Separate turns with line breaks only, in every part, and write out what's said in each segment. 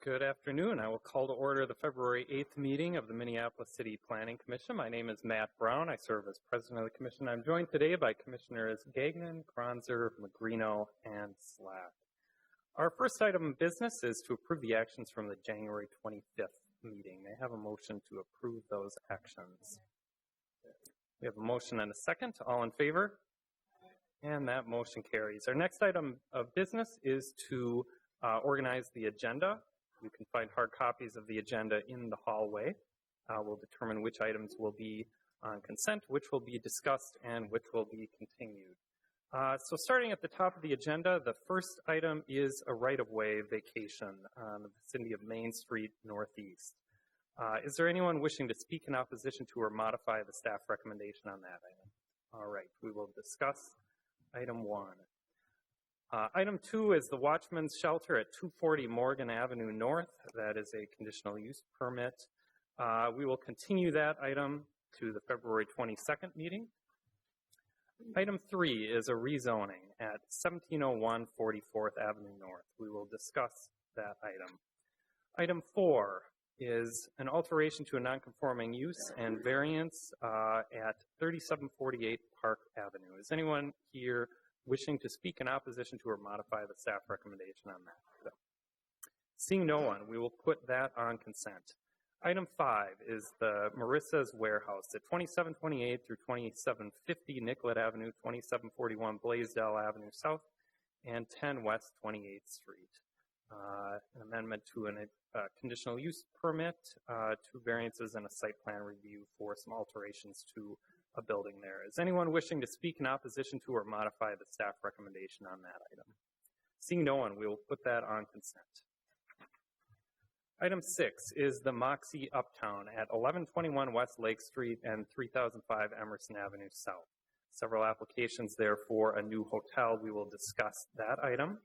Good afternoon. I will call to order the February 8th meeting of the Minneapolis City Planning Commission. My name is Matt Brown. I serve as president of the commission. I'm joined today by Commissioners Gagnon, Kronzer, Magrino, and Slack. Our first item of business is to approve the actions from the January 25th meeting. May I have a motion to approve those actions? We have a motion and a second. All in favor? And that motion carries. Our next item of business is to organize the agenda. You can find hard copies of the agenda in the hallway. We'll determine which items will be on consent, which will be discussed, and which will be continued. So starting at the top of the agenda, the first item is a right-of-way vacation on the vicinity of Main Street Northeast. Is there anyone wishing to speak in opposition to or modify the staff recommendation on that item? All right, we will discuss item 1. Item 2 is the Watchman's Shelter at 240 Morgan Avenue North. That is a conditional use permit. We will continue that item to the February 22nd meeting. Item 3 is a rezoning at 1701 44th Avenue North. We will discuss that item. Item 4 is an alteration to a nonconforming use and variance at 3748 Park Avenue. Is anyone here wishing to speak in opposition to or modify the staff recommendation on that? So, seeing no one, we will put that on consent. Item 5 is the Marissa's Warehouse at 2728 through 2750 Nicollet Avenue, 2741 Blaisdell Avenue South, and 10 West 28th Street. An amendment to a conditional use permit, 2 variances, and a site plan review for some alterations to a building there. Is anyone wishing to speak in opposition to or modify the staff recommendation on that item? Seeing no one, we will put that on consent. Item 6 is the Moxie Uptown at 1121 West Lake Street and 3005 Emerson Avenue South. Several applications there for a new hotel. We will discuss that item.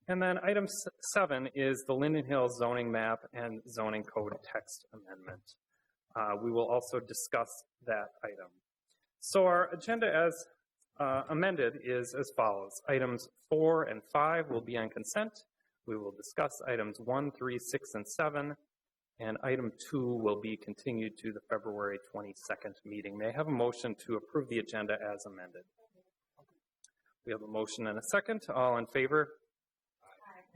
And then item 7 is the Linden Hills zoning map and zoning code text amendment. We will also discuss that item. So our agenda as amended is as follows. Items 4 and 5 will be on consent. We will discuss items 1, 3, 6, and 7. And item 2 will be continued to the February 22nd meeting. May I have a motion to approve the agenda as amended? We have a motion and a second. All in favor?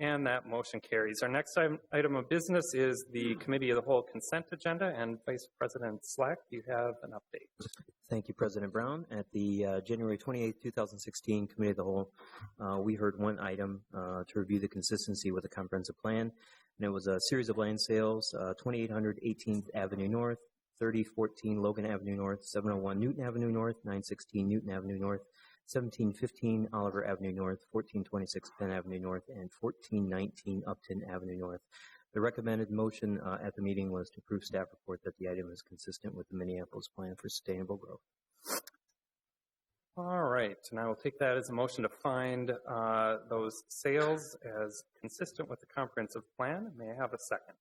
And that motion carries. Our next item of business is the Committee of the Whole consent agenda. And Vice President Slack, you have an update.
Thank you, President Brown. At the January 28, 2016 Committee of the Whole, we heard one item to review the consistency with the comprehensive plan. And it was a series of land sales, 2800 18th Avenue North, 3014 Logan Avenue North, 701 Newton Avenue North, 916 Newton Avenue North, 1715 Oliver Avenue North, 1426 Penn Avenue North, and 1419 Upton Avenue North. The recommended motion at the meeting was to approve staff report that the item is consistent with the Minneapolis Plan for Sustainable Growth.
All right, and I will take that as a motion to find those sales as consistent with the comprehensive plan. May I have a second?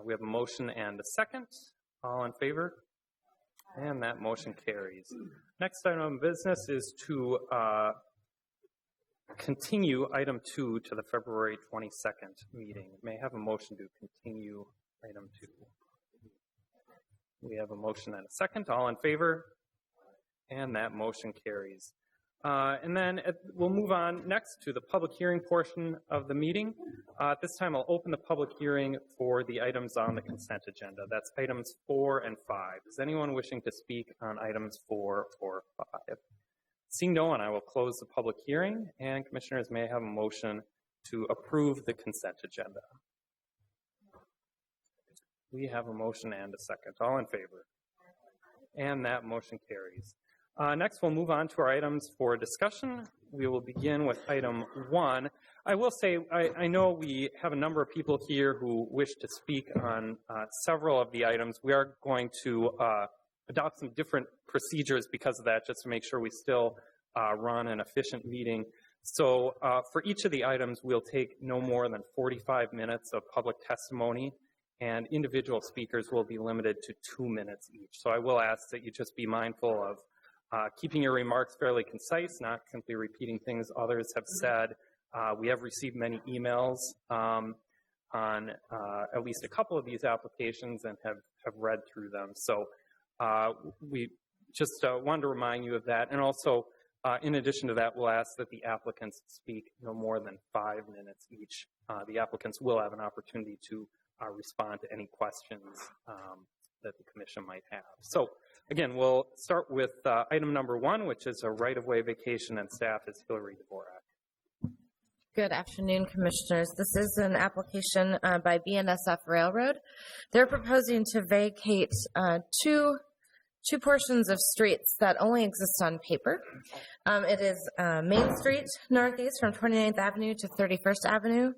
We have a motion and a second. All in favor? And that motion carries. Next item of business is to continue item 2 to the February 22nd meeting. May I have a motion to continue item 2? We have a motion and a second. All in favor? And that motion carries. And then we'll move on next to the public hearing portion of the meeting. At this time, I'll open the public hearing for the items on the consent agenda. That's items 4 and 5. Is anyone wishing to speak on items 4 or 5? Seeing no one, I will close the public hearing, and commissioners may have a motion to approve the consent agenda. We have a motion and a second. All in favor? And that motion carries. Next, we'll move on to our items for discussion. We will begin with item 1. I will say, I know we have a number of people here who wish to speak on several of the items. We are going to adopt some different procedures because of that, just to make sure we still run an efficient meeting. So for each of the items, we'll take no more than 45 minutes of public testimony, and individual speakers will be limited to 2 minutes each. So I will ask that you just be mindful of keeping your remarks fairly concise, not simply repeating things others have said. We have received many emails upon at least a couple of these applications and have read through them. So we just wanted to remind you of that. And also, in addition to that, we'll ask that the applicants speak no more than 5 minutes each. The applicants will have an opportunity to respond to any questions that the commission might have. So again, we'll start with item number 1, which is a right-of-way vacation, and staff is Hillary Dvorak.
Good afternoon, Commissioners. This is an application by BNSF Railroad. They're proposing to vacate two portions of streets that only exist on paper. It is Main Street Northeast from 29th Avenue to 31st Avenue,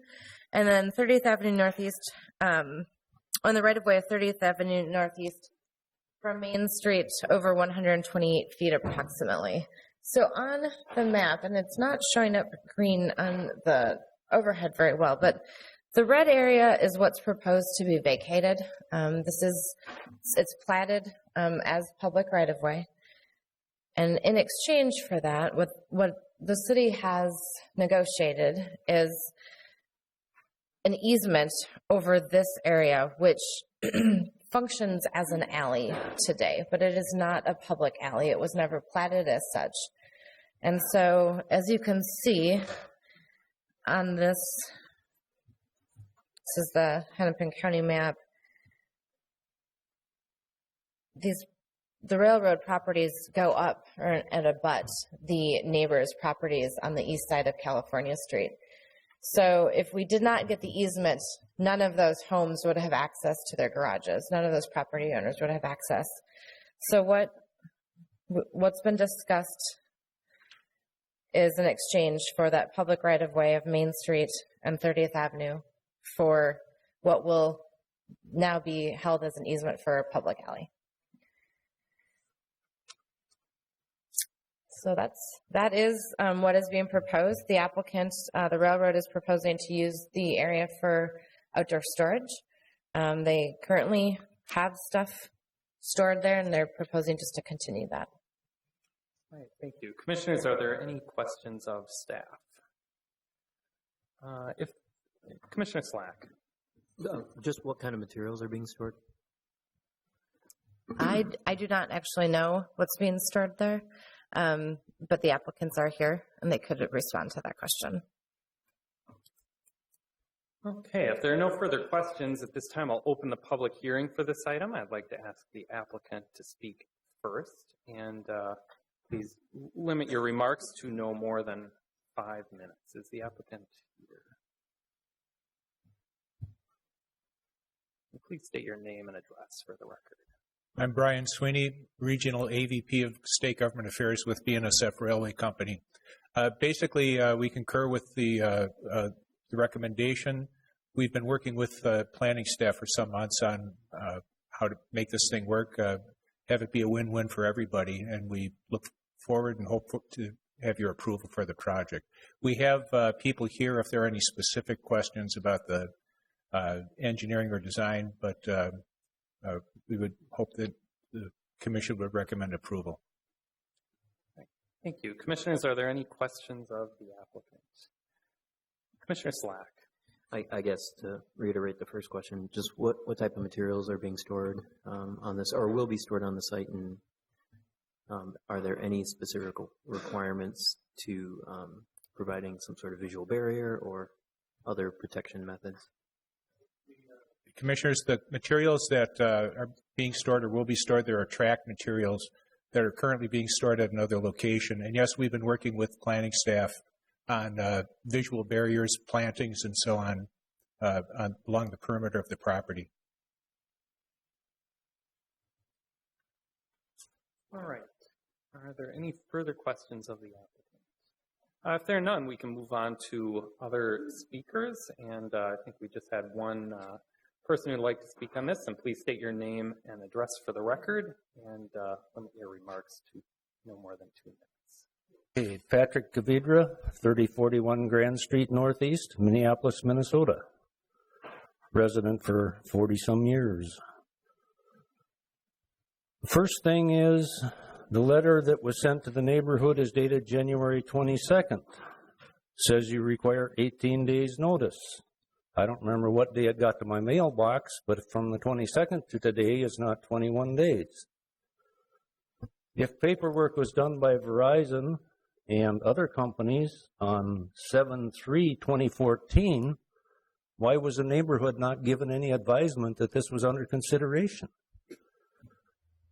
and then 30th Avenue Northeast on the right-of-way of 30th Avenue Northeast from Main Street over 128 feet approximately. So on the map, and it's not showing up green on the overhead very well, but the red area is what's proposed to be vacated. It's platted as public right-of-way. And in exchange for that, what the city has negotiated is an easement over this area, which functions as an alley today, but it is not a public alley. It was never platted as such. And so, as you can see on this is the Hennepin County map, the railroad properties go up and abut the neighbors' properties on the east side of California Street. So if we did not get the easement, none of those homes would have access to their garages. None of those property owners would have access. So what's been discussed is an exchange for that public right-of-way of Main Street and 30th Avenue for what will now be held as an easement for a public alley. So that is what is being proposed. The applicant, the railroad, is proposing to use the area for outdoor storage. They currently have stuff stored there, and they're proposing just to continue that.
All right, thank you. Commissioners, are there any questions of staff? If Commissioner Slack.
Just what kind of materials are being stored?
I do not actually know what's being stored there, but the applicants are here, and they could respond to that question.
Okay, if there are no further questions at this time, I'll open the public hearing for this item. I'd like to ask the applicant to speak first, and please limit your remarks to no more than 5 minutes. Is the applicant here? And please state your name and address for the record.
I'm Brian Sweeney, Regional AVP of State Government Affairs with BNSF Railway Company. Basically, we concur with the recommendation. We've been working with planning staff for some months on how to make this thing work, have it be a win-win for everybody, and we look forward and hope to have your approval for the project. We have people here if there are any specific questions about the engineering or design, but we would hope that the Commission would recommend approval.
Thank you. Commissioners, are there any questions of the applicant? Commissioner Slack.
I guess to reiterate the first question, just what type of materials are being stored on this, or will be stored on the site, and are there any specific requirements to providing some sort of visual barrier or other protection methods?
Commissioners, the materials that are being stored or will be stored, there are track materials that are currently being stored at another location. And yes, we've been working with planning staff on visual barriers, plantings, and so on along the perimeter of the property.
All right. Are there any further questions of the applicant? If there are none, we can move on to other speakers. And I think we just had one person who'd like to speak on this, and please state your name and address for the record, and limit your remarks to no more than 2 minutes.
Hey, Patrick Kavidra, 3041 Grand Street Northeast, Minneapolis, Minnesota. Resident for 40-some years. The first thing is the letter that was sent to the neighborhood is dated January 22nd. Says you require 18 days notice. I don't remember what day it got to my mailbox, but from the 22nd to today is not 21 days. If paperwork was done by Verizon and other companies on 7/3/2014, why was the neighborhood not given any advisement that this was under consideration?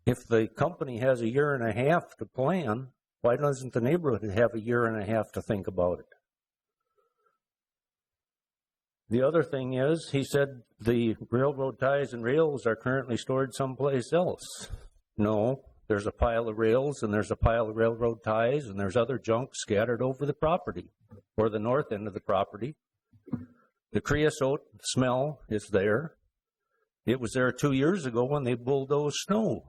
If the company has a year and a half to plan, why doesn't the neighborhood have a year and a half to think about it? The other thing is, he said the railroad ties and rails are currently stored someplace else. No, there's a pile of rails and there's a pile of railroad ties and there's other junk scattered over the property or the north end of the property. The creosote smell is there. It was there 2 years ago when they bulldozed snow,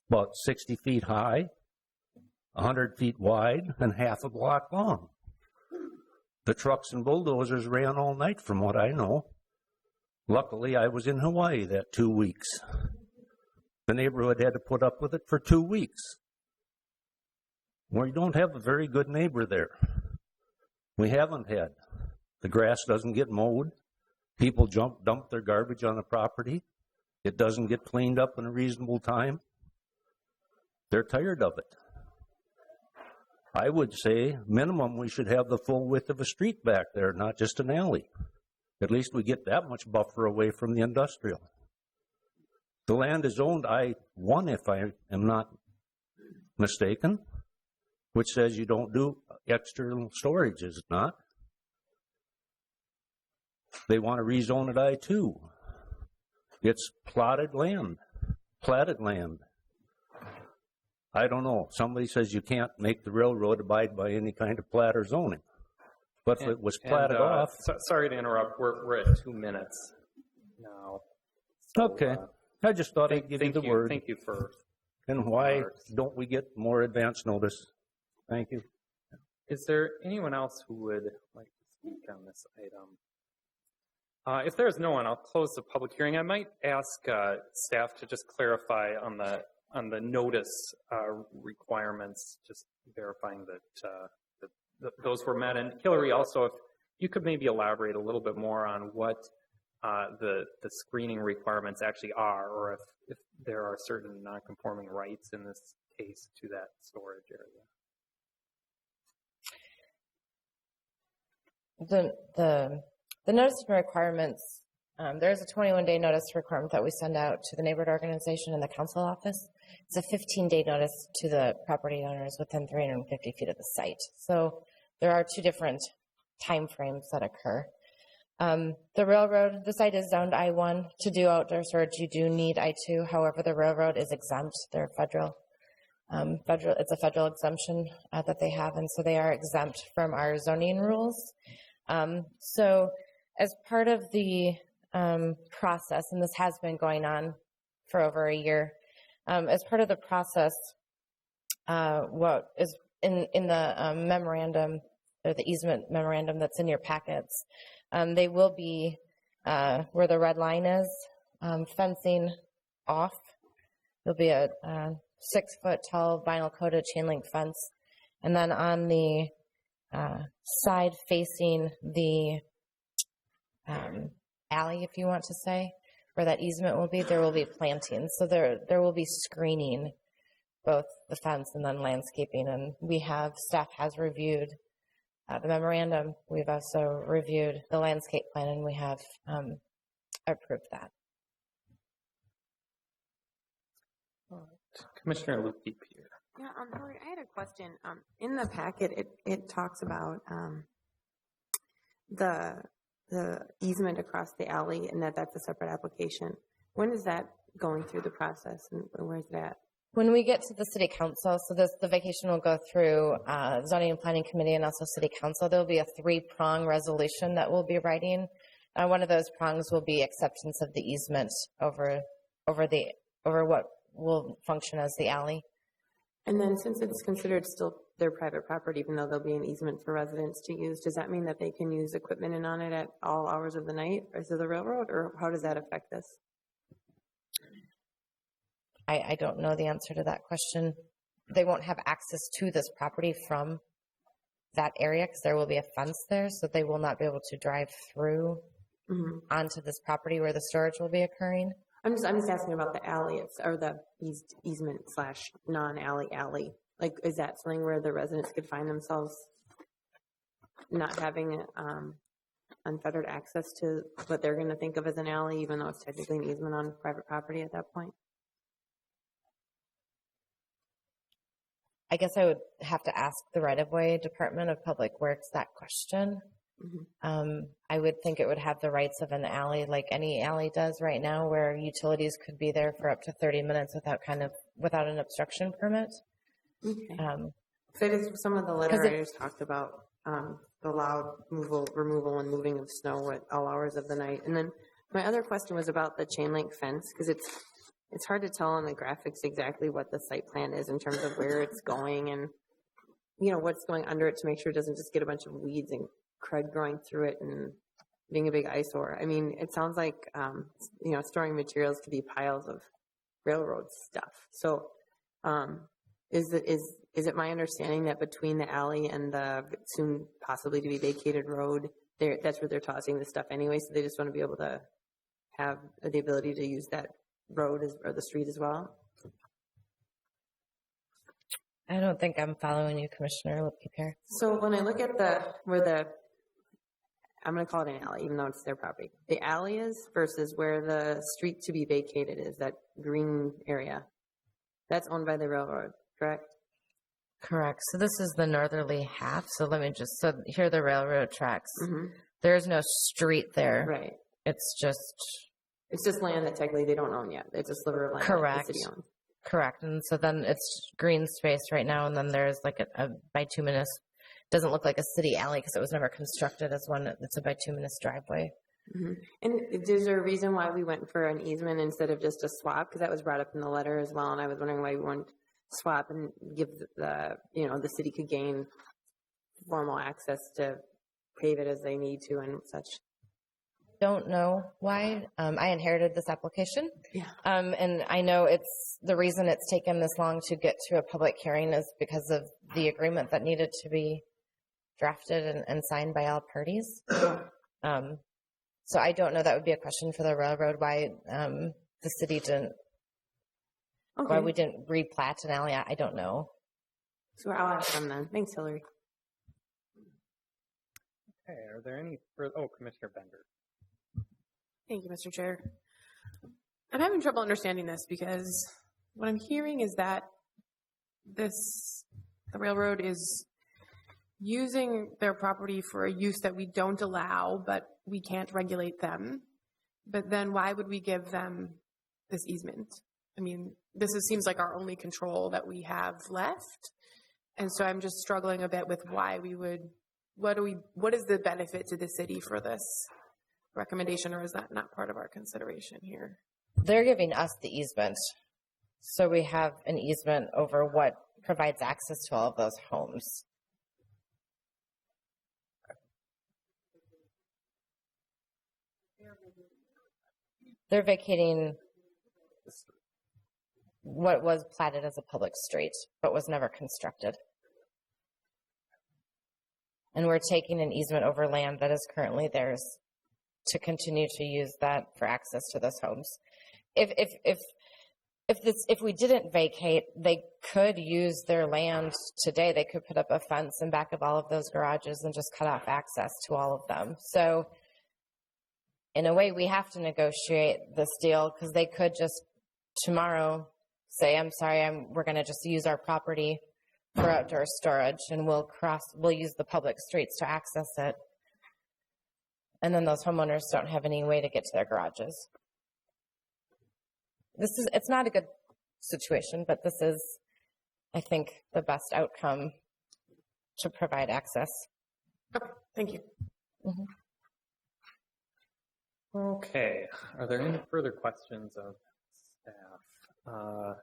about 60 feet high, 100 feet wide, and half a block long. The trucks and bulldozers ran all night from what I know. Luckily, I was in Hawaii that 2 weeks. The neighborhood had to put up with it for 2 weeks. We don't have a very good neighbor there. We haven't had. The grass doesn't get mowed. People dump their garbage on the property. It doesn't get cleaned up in a reasonable time. They're tired of it. I would say, minimum, we should have the full width of a street back there, not just an alley. At least we get that much buffer away from the industrial. The land is owned I-1, if I am not mistaken, which says you don't do external storage, is it not? They want to rezone it I-2. It's platted land. I don't know. Somebody says you can't make the railroad abide by any kind of plat or zoning. But if it was platted off...
Sorry to interrupt. We're at 2 minutes now. So,
okay. I just thought I'd give you the word.
Thank you for...
And why don't we get more advance notice? Thank you.
Is there anyone else who would like to speak on this item? If there is no one, I'll close the public hearing. I might ask staff to just clarify on the notice requirements, just verifying that those were met. And Hillary, also, if you could maybe elaborate a little bit more on what the screening requirements actually are, or if there are certain non-conforming rights in this case to that storage area.
The notice requirements, there's a 21-day notice requirement that we send out to the neighborhood organization and the council office. It's a 15-day notice to the property owners within 350 feet of the site. So there are two different time frames that occur. The railroad, the site is zoned I-1. To do outdoor storage, you do need I-2. However, the railroad is exempt. They're federal. It's a federal exemption that they have, and so they are exempt from our zoning rules. So as part of the process, and this has been going on for over a year, as part of the process, what is in the memorandum, or the easement memorandum that's in your packets, they will be where the red line is, fencing off. There'll be a 6-foot tall vinyl coated chain link fence, and then on the side facing the alley, if you want to say, where that easement will be, there will be plantings. So there will be screening, both the fence and then landscaping. And staff has reviewed the memorandum. We've also reviewed the landscape plan, and we have approved that.
Commissioner Luke-Pierre.
Yeah, Howard, I had a question. In the packet, it talks about the easement across the alley, and that's a separate application. When is that going through the process, and where's that?
When we get to the city council, so the vacation will go through zoning and planning committee and also city council. There'll be a 3-prong resolution that we'll be writing. One of those prongs will be acceptance of the easement over what will function as the alley.
And then, since it's considered still their private property, even though there'll be an easement for residents to use, does that mean that they can use equipment in on it at all hours of the night as of the railroad, or how does that affect this?
I don't know the answer to that question. They won't have access to this property from that area because there will be a fence there, so they will not be able to drive through onto this property where the storage will be occurring.
I'm just asking about the alley or the easement / non-alley alley. Like, is that something where the residents could find themselves not having unfettered access to what they're going to think of as an alley, even though it's technically an easement on private property at that point?
I guess I would have to ask the right-of-way Department of Public Works that question. I would think it would have the rights of an alley like any alley does right now, where utilities could be there for up to 30 minutes without an obstruction permit.
Okay. So some of the letter writers talked about the loud removal and moving of snow at all hours of the night. And then my other question was about the chain link fence, because it's hard to tell on the graphics exactly what the site plan is in terms of where it's going and, you know, what's going under it to make sure it doesn't just get a bunch of weeds and crud growing through it and being a big eyesore. I mean, it sounds like, you know, storing materials could be piles of railroad stuff. So is it my understanding that between the alley and the soon possibly to be vacated road, that's where they're tossing the stuff anyway, so they just want to be able to have the ability to use that road or the street as well?
I don't think I'm following you, Commissioner Lipke.
So when I look at I'm going to call it an alley, even though it's their property. The alley is versus where the street to be vacated is, that green area. That's owned by the railroad, correct?
Correct. So this is the northerly half. So here are the railroad tracks. There's no street there.
Right.
It's just
land that technically they don't own yet. It's a sliver of land
correct.
that the city owns.
Correct. And so then it's green space right now, and then there's like a bituminous. Doesn't look like a city alley because it was never constructed as one. It's a bituminous driveway.
And is there a reason why we went for an easement instead of just a swap? Because that was brought up in the letter as well, and I was wondering why we wouldn't swap and give the city could gain formal access to pave it as they need to and such.
Don't know why. I inherited this application.
Yeah.
And I know the reason it's taken this long to get to a public hearing is because of the agreement that needed to be drafted and signed by all parties. So I don't know. That would be a question for the railroad, why the city didn't, why we didn't replat an alley. I don't know.
So I'll ask them then. Thanks, Hillary.
Okay, are there any further? Oh, Commissioner Bender.
Thank you, Mr. Chair. I'm having trouble understanding this because what I'm hearing is that the railroad is using their property for a use that we don't allow, but we can't regulate them. But then why would we give them this easement? I mean, seems like our only control that we have left. And so I'm just struggling a bit with why we would, what is the benefit to the city for this recommendation, or is that not part of our consideration here?
They're giving us the easement. So we have an easement over what provides access to all of those homes. They're vacating what was platted as a public street, but was never constructed. And we're taking an easement over land that is currently theirs to continue to use that for access to those homes. If we didn't vacate, they could use their land today. They could put up a fence in back of all of those garages and just cut off access to all of them. So in a way, we have to negotiate this deal because they could just tomorrow say, I'm sorry, we're going to just use our property for outdoor storage, and we'll use the public streets to access it. And then those homeowners don't have any way to get to their garages. It's not a good situation, but this is, I think, the best outcome to provide access.
Okay, thank you.
Mm-hmm.
Okay, are there any further questions of staff?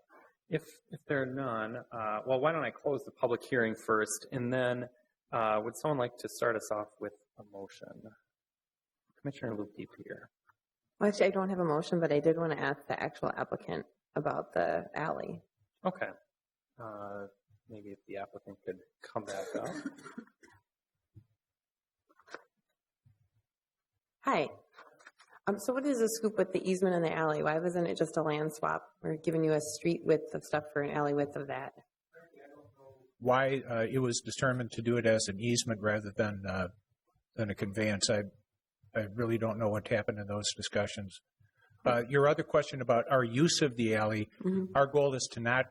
If there are none, well, why don't I close the public hearing first, and then would someone like to start us off with a motion? Commissioner Luke Pierre.
Well, actually, I don't have a motion, but I did want to ask the actual applicant about the alley.
Okay. Maybe if the applicant could come back up.
Hi. So what is the scoop with the easement and the alley? Why wasn't it just a land swap? We're giving you a street width of stuff for an alley width of that.
Why it was determined to do it as an easement rather than a conveyance, I really don't know what happened in those discussions. Your other question about our use of the alley, our goal is to not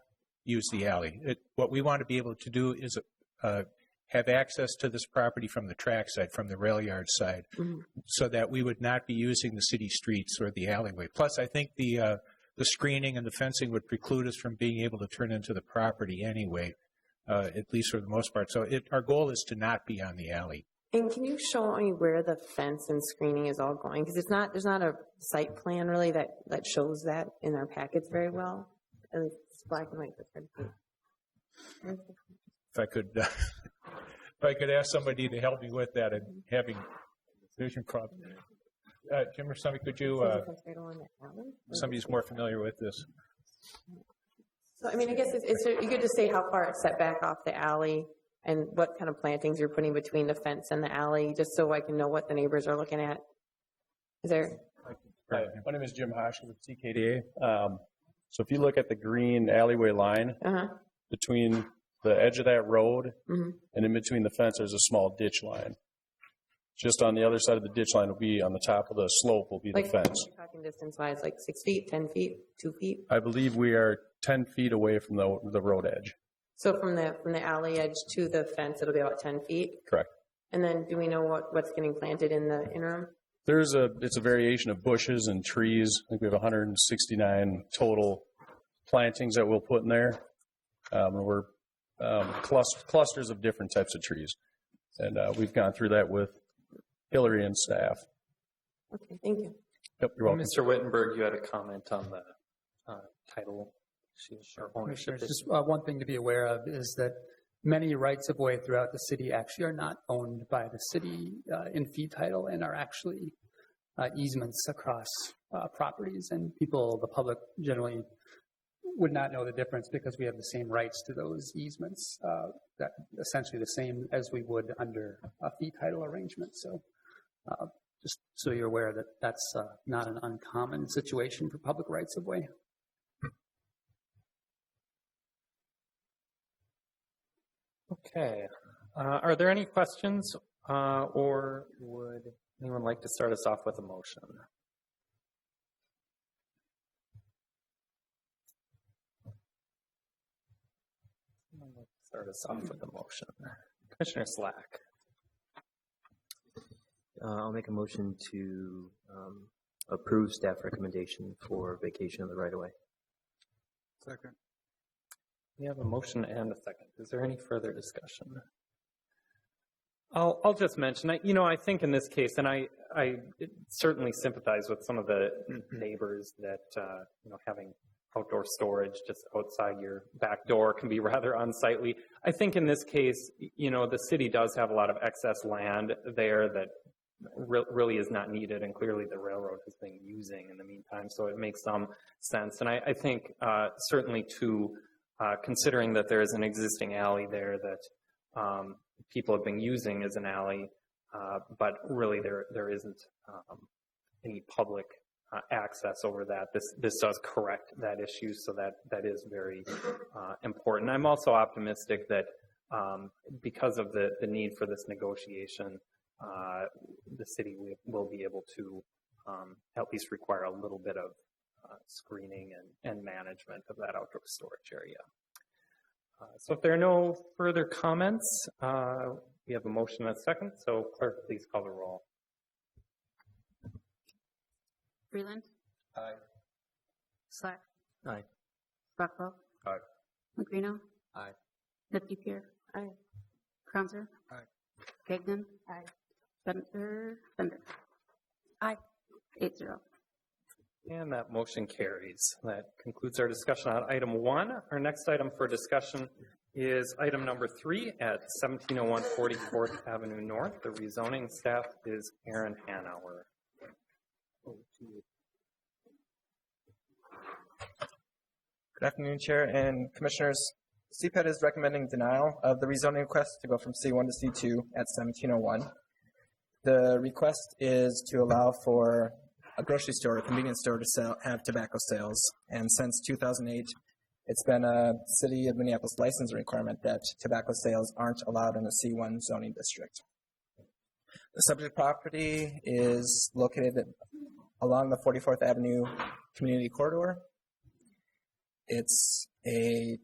use the alley. What we want to be able to do is have access to this property from the track side, from the rail yard side, so that we would not be using the city streets or the alleyway. Plus, I think the screening and the fencing would preclude us from being able to turn into the property anyway, at least for the most part. So our goal is to not be on the alley.
And can you show me where the fence and screening is all going? Because there's not a site plan really that shows that in our packets very well. And it's black and white.
If I could ask somebody to help me with that, and having vision problem. Jim or somebody, could you? Somebody's more familiar with this.
So I mean, I guess you could just say how far it's set back off the alley and what kind of plantings you're putting between the fence and the alley, just so I can know what the neighbors are looking at. Is there?
Hi, my name is Jim Hoshkin with CKDA. So if you look at the green alleyway line between the edge of that road and in between the fence, there's a small ditch line. Just on the other side of the ditch line will be on the top of the slope will be the fence.
Talking distance wise, like 6 feet, 10 feet, 2 feet?
I believe we are 10 feet away from the road edge.
So from the alley edge to the fence, it'll be about 10 feet?
Correct.
And then do we know what's getting planted in the interim?
It's a variation of bushes and trees. I think we have 169 total plantings that we'll put in there. We're clusters of different types of trees. And we've gone through that with Hillary and staff.
Okay, thank you.
Yep, you're welcome.
Mr. Wittenberg, you had a comment on the title or ownership.
Just one thing to be aware of is that many rights of way throughout the city actually are not owned by the city in fee title and are actually easements across properties, and the public generally would not know the difference because we have the same rights to those easements, that essentially the same as we would under a fee title arrangement. So just so you're aware that that's not an uncommon situation for public rights of way.
Okay. Are there any questions, or would anyone like to start us off with a motion? Start us off with a motion. Commissioner Slack.
I'll make a motion to approve staff recommendation for vacation of the right-of-way.
Second. We have a motion and a second. Is there any further discussion? I'll just mention, I think in this case, and I certainly sympathize with some of the neighbors that, having outdoor storage just outside your back door can be rather unsightly. I think in this case, the city does have a lot of excess land there that really is not needed, and clearly the railroad has been using in the meantime, so it makes some sense. And I think certainly too, considering that there is an existing alley there that people have been using as an alley, but really there isn't any public access over that. This does correct that issue, so that is very important. I'm also optimistic that because of the need for this negotiation, the city will be able to at least require a little bit of screening and management of that outdoor storage area. So if there are no further comments, we have a motion and a second, so clerk, please call the roll.
Freeland?
Aye.
Slack?
Aye.
Rockwell?
Aye.
Magrino?
Aye.
Lipke-Peer?
Aye.
Kronzer?
Aye.
Gagnon?
Aye.
Bender?
Aye.
8-0.
And that motion carries. That concludes our discussion on item 1. Our next item for discussion is item number 3 at 1701 44th Avenue North. The rezoning staff is Aaron Hanauer.
Good afternoon, Chair and Commissioners. CPED is recommending denial of the rezoning request to go from C1 to C2 at 1701. The request is to allow for a grocery store or convenience store to have tobacco sales. And since 2008, it's been a City of Minneapolis licensing requirement that tobacco sales aren't allowed in the C1 zoning district. The subject property is located along the 44th Avenue community corridor. It's a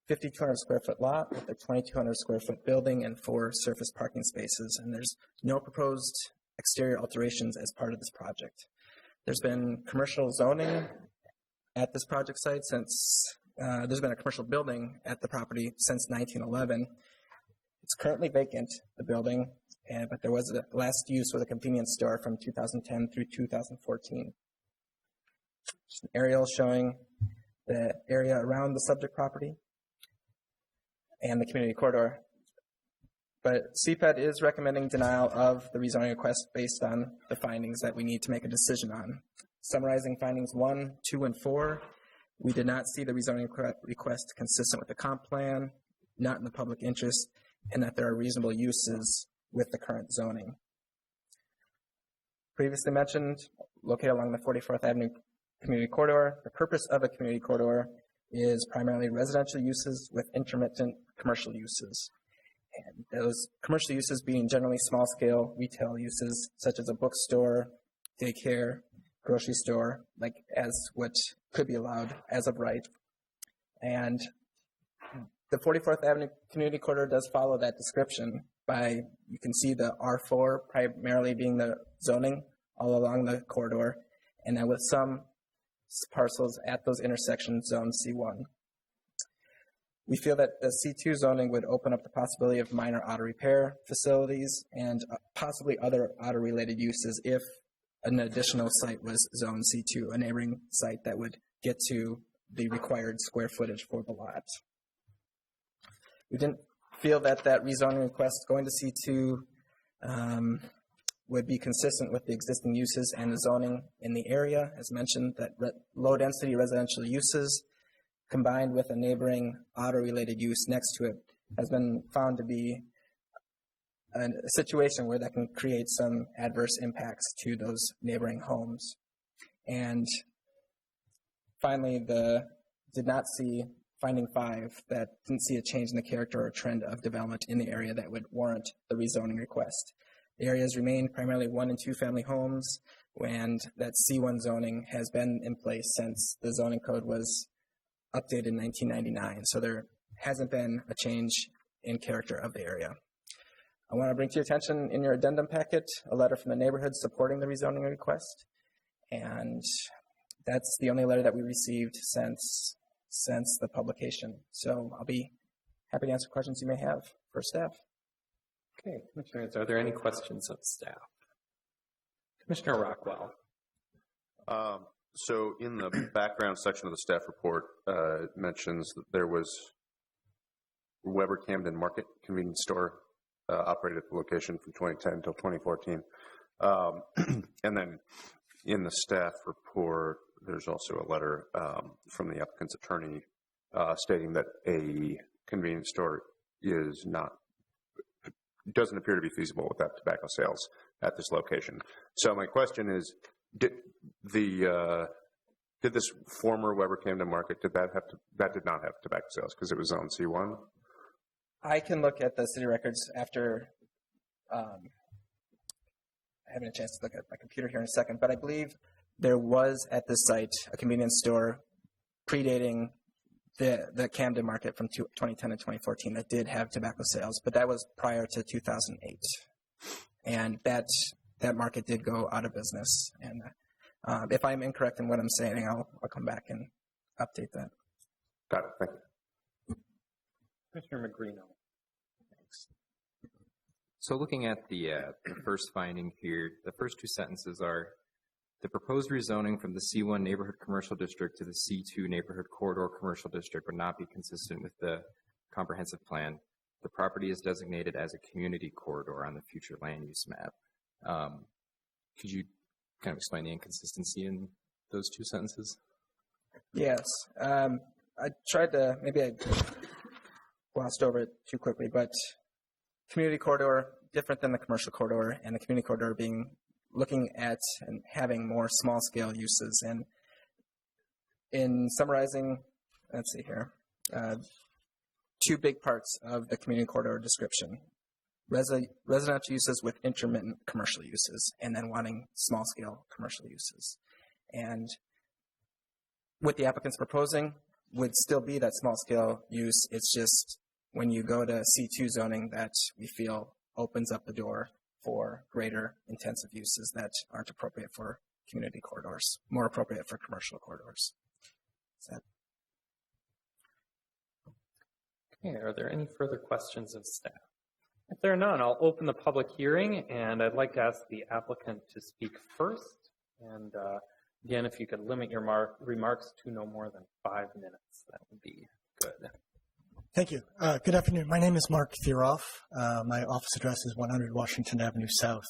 5,200 square foot lot with a 2,200 square foot building and 4 surface parking spaces. And there's no proposed exterior alterations as part of this project. There's been commercial zoning at this project site since, there's been a commercial building at the property since 1911. It's currently vacant, the building, but there was a last use with a convenience store from 2010 through 2014. Just an aerial showing the area around the subject property and the community corridor. But CPED is recommending denial of the rezoning request based on the findings that we need to make a decision on. Summarizing findings 1, 2, and 4, we did not see the rezoning request consistent with the comp plan, not in the public interest, and that there are reasonable uses with the current zoning. Previously mentioned, located along the 44th Avenue community corridor, the purpose of a community corridor is primarily residential uses with intermittent commercial uses. And those commercial uses being generally small-scale retail uses, such as a bookstore, daycare, grocery store, like as what could be allowed as of right. And the 44th Avenue community corridor does follow that description by, you can see the R4 primarily being the zoning all along the corridor, and then with some parcels at those intersections zone C1. We feel that the C2 zoning would open up the possibility of minor auto repair facilities and possibly other auto-related uses if an additional site was zone C2, a neighboring site that would get to the required square footage for the lot. We didn't feel that rezoning request going to C2 would be consistent with the existing uses and the zoning in the area. As mentioned, that low-density residential uses combined with a neighboring auto-related use next to it has been found to be a situation where that can create some adverse impacts to those neighboring homes. And finally, did not see finding 5 that didn't see a change in the character or trend of development in the area that would warrant the rezoning request. The area has remained primarily 1- and 2-family homes, and that C1 zoning has been in place since the zoning code was updated in 1999. So there hasn't been a change in character of the area. I want to bring to your attention in your addendum packet a letter from the neighborhood supporting the rezoning request. And that's the only letter that we received since the publication. So I'll be happy to answer questions you may have for staff.
Okay, Commissioners, are there any questions of staff? Commissioner Rockwell.
So in the background section of the staff report, it mentions that there was Weber Camden Market convenience store operated at the location from 2010 until 2014. And then in the staff report, there's also a letter from the applicant's attorney stating that a convenience store doesn't appear to be feasible without tobacco sales at this location. So my question is, did this former Weber Camden Market, that did not have tobacco sales because it was zone C1?
I can look at the city records after having a chance to look at my computer here in a second, but I believe there was at this site a convenience store predating the Camden Market from 2010 to 2014 that did have tobacco sales, but that was prior to 2008. And that market did go out of business. And if I'm incorrect in what I'm saying, I'll come back and update that.
Got it. Thank you.
Commissioner Magrino.
Thanks. So looking at the first finding here, the first 2 sentences are, the proposed rezoning from the C1 neighborhood commercial district to the C2 neighborhood corridor commercial district would not be consistent with the comprehensive plan. The property is designated as a community corridor on the future land use map. Could you kind of explain the inconsistency in those 2 sentences?
Yes. I tried to, maybe I glossed over it too quickly, but community corridor, different than the commercial corridor, and the community corridor being looking at and having more small-scale uses. And in summarizing, let's see here, two big parts of the community corridor description. Residential uses with intermittent commercial uses, and then wanting small-scale commercial uses. And what the applicant's proposing would still be that small-scale use. It's just when you go to C2 zoning that we feel opens up the door for greater intensive uses that aren't appropriate for community corridors, more appropriate for commercial corridors.
Okay, are there any further questions of staff? If there are none, I'll open the public hearing, and I'd like to ask the applicant to speak first. And again, if you could limit your remarks to no more than 5 minutes, that would be good.
Thank you. Good afternoon. My name is Mark Thiroff. My office address is 100 Washington Avenue South,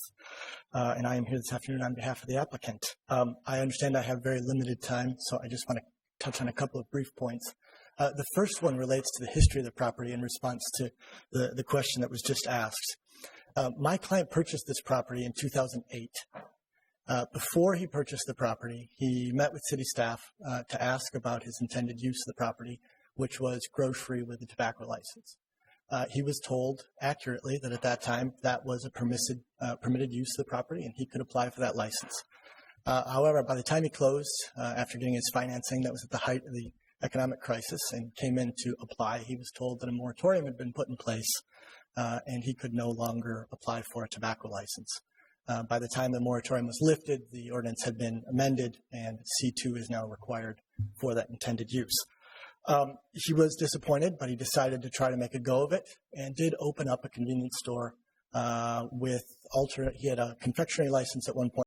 and I am here this afternoon on behalf of the applicant. I understand I have very limited time, so I just want to touch on a couple of brief points. The first one relates to the history of the property in response to the question that was just asked. My client purchased this property in 2008. Before he purchased the property, he met with city staff to ask about his intended use of the property, which was grocery with a tobacco license. He was told accurately that at that time that was a permitted use of the property and he could apply for that license. However, by the time he closed, after getting his financing, that was at the height of the economic crisis, and came in to apply, he was told that a moratorium had been put in place and he could no longer apply for a tobacco license. By the time the moratorium was lifted, the ordinance had been amended and C2 is now required for that intended use. He was disappointed, but he decided to try to make a go of it and did open up a convenience store with he had a confectionery license at one point.